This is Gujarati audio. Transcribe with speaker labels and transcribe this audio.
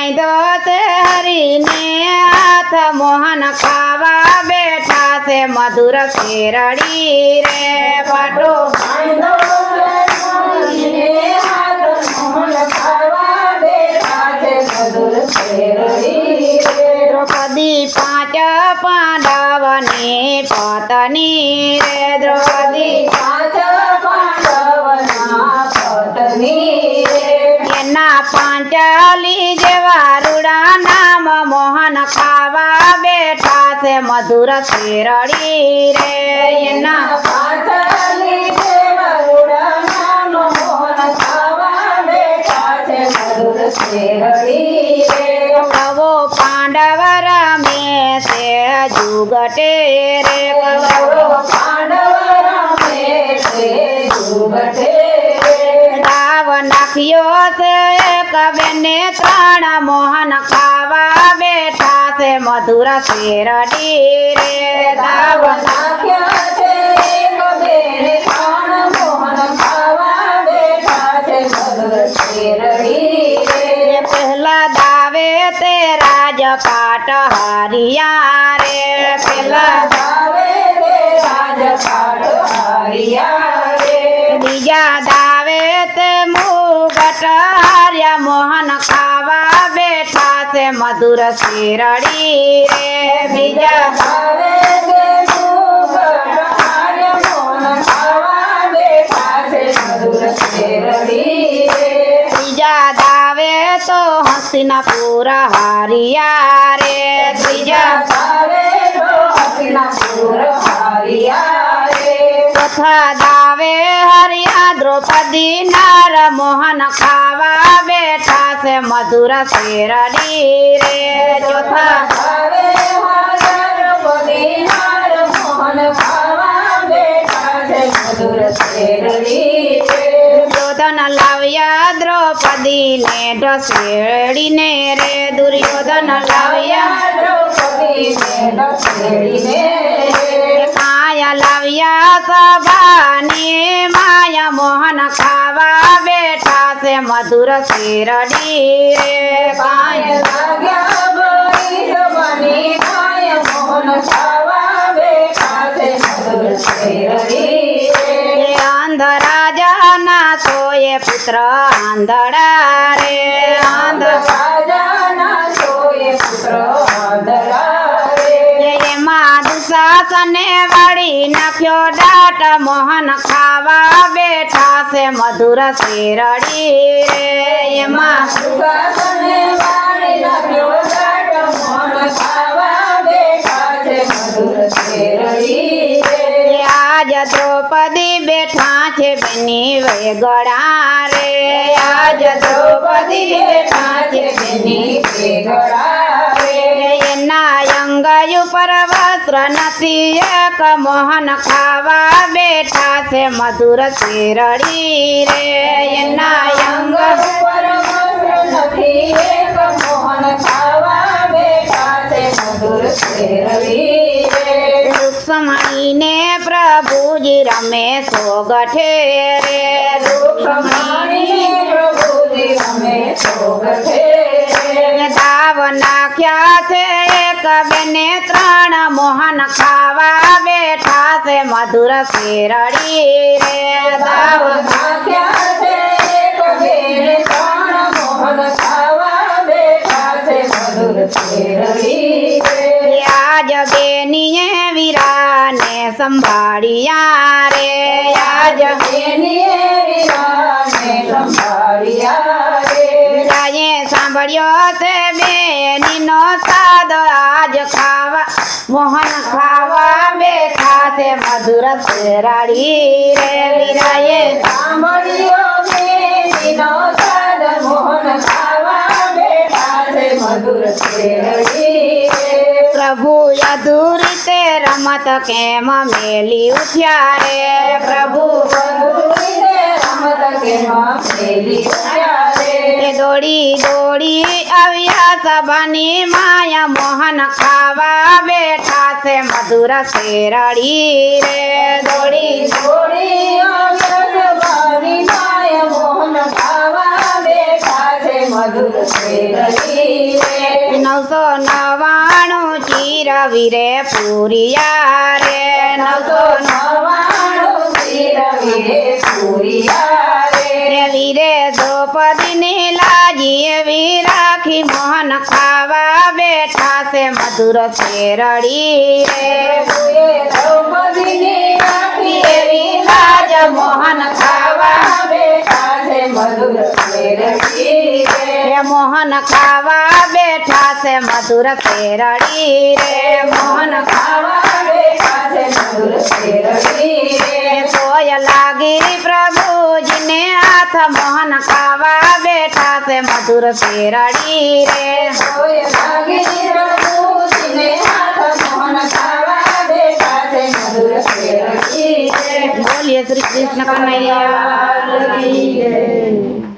Speaker 1: બાંધો તે હરીને હાથ મોહન ખાવા બેઠા છે મધુર શેરડી રે પાટો
Speaker 2: બાંધો મોહન ખાવા બેઠા છે મધુર શેરડી રે
Speaker 1: દ્રૌપદી પાંચ પાંડવની પત્ની રે દ્રૌપદી
Speaker 2: પાંચ પાંડવના પત્ની રે
Speaker 1: એના પાંચાલી જેવા રૂડા નામ મોહન ખાવા બેઠા છે મધુર શેરડી રે એના
Speaker 2: પાંચાલી દેવરુડા નામ મોહન ખાવા બેઠા છે મધુર શેરડી રે
Speaker 1: કવો પાંડવ રમે છે જુગટે રે કવો
Speaker 2: પાંડવ રમે છે જુગટે
Speaker 1: તાવ નાખ્યો છે એક બેને ત્રણ મોહન ખાવા બેઠા છે મધુર શેરડી રે તાવ
Speaker 2: નાખ્યા છે એક બેને ત્રણ મોહન ખાવા બેઠા છે મધુર શેરડી રે
Speaker 1: પહેલા દાવે તે રાજપાટ હારિયા રે પહેલા
Speaker 2: ભાવે તે રાજપાટ હારિયા રે
Speaker 1: બીજા દાવે તે મુગટ હાર્યા મોહન ખાવા બેઠા છે મધુર શેરડી રે બીજા
Speaker 2: ભાવે તે મુગટ હાર્યા મોહન ખાવા બેઠા છે મધુર શેરડી રે
Speaker 1: ત્રીજા દાવે તો હસ્તિનાપુર હારિયા રે ત્રીજા
Speaker 2: ભાવે તો હસ્તિનાપુર હારિયા રે
Speaker 1: ચોથા દાવે હરિયા દ્રૌપદી નાર મોહન ખાવા બેઠા છે મધુર શેરડી રે ચોથા
Speaker 2: ભાવે દ્રૌપદી નાર મોહન ખાવા બેઠા છે મધુર શેરડી રે
Speaker 1: દુર્યોધન લાવ્યા દ્રૌપદીને ઢસેડીને રે દુર્યોધન લાવ્યા માયા લાવ્યા સભાની માયા મોહન ખાવા બેઠા છે મધુર શેરડી રે કાય અંધરાજાના સોએ પુત્ર આંધળા રે એમાં દુશાસને વાળી નાખ્યો દાટ મોહન ખાવા બેઠા છે મધુર શેરડી રે એમાં આજ દ્રૌપદી બેઠા છે બેની વેગડા રે આજ દ્રૌપદી બેઠા છે બેની એના અંગ ઉપર વસ્ત્ર નથી એક મોહન ખાવા બેઠા છે મધુર શેરડી રે એના અંગ
Speaker 2: મોહન ખાવા બેઠા છે મધુર શેરડી રે
Speaker 1: રૂક્ષ્મણીને પ્રભુજી રમે સોગઠે રે દાવ નાખ્યા છે એક બેને ત્રણ મોહન ખાવા બેઠા છે મધુર શેરડી રે દાવ
Speaker 2: નાખ્યા છે એક બેને ત્રણ મોહન ખાવા બેઠા છે મધુર શેરડી રે
Speaker 1: આજ બેનીએ વીરાને સંભાળ્યા રે આજ વીરાએ સાંભળ્યો છે બેનીનો સાદ આજ ખાવા મોહન ખાવા બેઠા છે મધુર શેરડી રે વીરાએ
Speaker 2: સાંભળ્યો બેનીનો સાદ મોહન ખાવા બેઠા છે મધુર શેરડી રે
Speaker 1: પ્રભુ અધૂરીતે રમત કેમ મેલી ઉઠ્યા રે પ્રભુ દોડી દોડી આવ્યા સભાની માયા મોહન ખાવા બેઠા છે મધુર શેરડી રે દોડી
Speaker 2: દોડી આવ્યા સભાની માયા મોહન ખાવા બેઠા છે મધુર શેરડી રે
Speaker 1: 999 ચીરવી રે પૂરિયા રે
Speaker 2: 999 ચીરવી રે પૂરિયા રે
Speaker 1: વીરે દ્રૌપદીની લાજી એવી રાખી મોહન ખાવા બેઠા છે મધુર શેરડી રે
Speaker 2: દ્રૌપદીની રાખી
Speaker 1: એવી લાજ મોહન ખાવા
Speaker 2: બેઠા છે મધુર શેરડી રે
Speaker 1: મોહન ખાવા બેઠા છે મધુર શેરડી રે મોહન
Speaker 2: ખાવા બેઠા છે મધુર શેરડી રે
Speaker 1: સોય લાગી પ્રભુજીને હાથ મોહન ખાવા બેઠા છે મધુર શેરડી રે
Speaker 2: સોય લાગી પ્રભુજીને હાથ મોહન ખાવા બેઠા છે મધુર શેરડી રે
Speaker 1: બોલીએ શ્રી કૃષ્ણ કનૈયા
Speaker 2: લાલ કી જય.